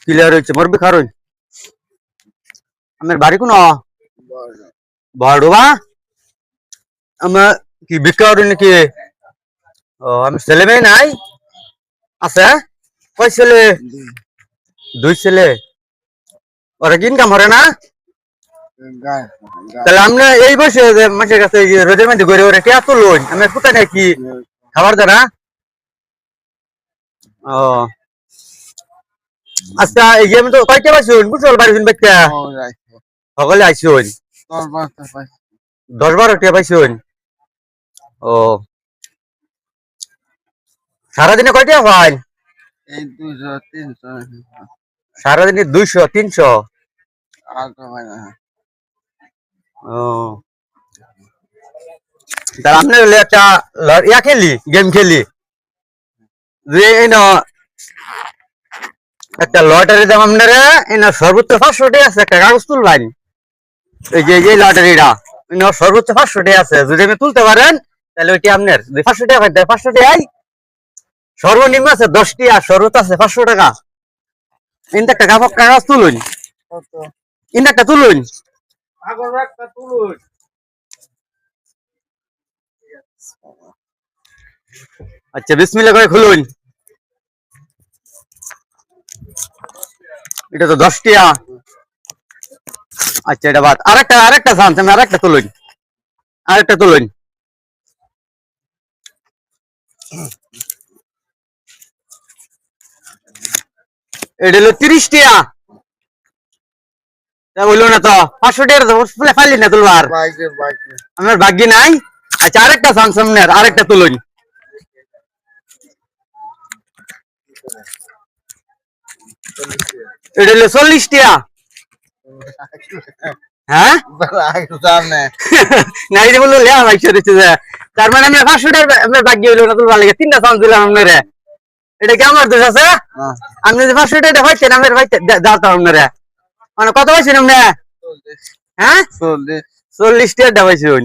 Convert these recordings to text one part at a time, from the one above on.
clear হচ্ছে মরবি খারুন আমার বাড়ি কোন বড়বা আমার কি বিক্রি নাকি ও আমি ছেলে মেয়ে নাই আছে কয় ছেলে দুই ছেলে ওরা কি ইনকাম করে না তাহলে আমরা এই বয়সে মানুষের কাছে রোদের মধ্যে ঘুরে ওরা কে এত লোন আমি কোথায় নাকি খাবার দানা ও আচ্ছা এই গেম তো কয়টা পাইছুন বুঝল বাড়ি বাচ্চা সকলে আইসুন 10-12টা পাইছুন ও সারাদিনে কয়টা হয় এই 200-300 সারাদিনে 200-300 ও তাহলে আপনি একটা ইয়া খেলি গেম খেলি যে একটা লটারি দাম আপনারা সর্বোচ্চ 500 টাকা আছে একটা কাগজ তুলবেন এই যে লটারিটা সর্বোচ্চ 500 টাকা আছে যদি আপনি তুলতে পারেন তাহলে ওইটি আপনার 500 টাকা পাইতে 500 টাকায় সর্বনিম্ন আছে 10টি আর সর্বোচ্চ আছে 500 টাকা ইনটা একটা কাগজ তুলুন ইনটা একটা তুলুন আচ্ছা বিসমিল্লাহ করে খুলুন এটা তো 10 টাকা আচ্ছা এটা বাদ আরেকটা চান্স আমি আরেকটা তুলুন এটা হলো 30 টাকা তা বললো না তো 500 টাকা তো ফাইলি না তুলবার আমার ভাগ্যে নাই আচ্ছা আরেকটা চান্স আপনার আরেকটা তুলুন এটা হলো 40 টাকা হ্যাঁ না এই বললো লেয়া ভাইছে দিচ্ছে যে তার মানে আমরা 500 টাকা আপনার ভাগ্য হইলো না তুলবার লাগে তিনটা চান্স দিলাম আপনারে এটা কি আমার দোষ আছে আপনি যে 500 টাকা পাইছেন আমার ভাই দাঁড়াতাম আপনারে মানে কত পাইছেন আপনি হ্যাঁ 40 টাকা পাইছেন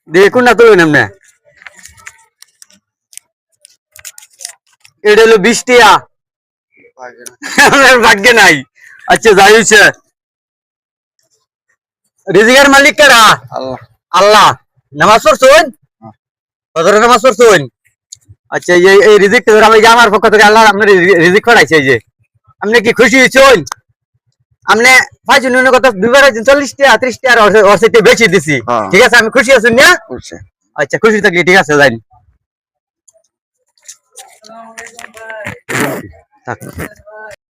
দেখুন না তুলুন আপনি এটা হলো 20 টাকা আমার ভাগ্যে নাই আচ্ছা যাই হইছে রিজিকের মালিক কারা আল্লাহ নামাজ পড়ছুন ফজরের নামাজ পড়ছুন আচ্ছা এই রিজিক আমি যে আমার পক্ষ থেকে আল্লাহ আপনার রিজিক পাঠাইছে এই যে আপনি কি খুশি হইছেন আপনি পাইছেন নুন কত দুইবার 40 টাকা 30 টাকা ওর সাথে বেশি দিছি ঠিক আছে আমি খুশি আছেন না আচ্ছা খুশি থাকলে ঠিক আছে যাই থাক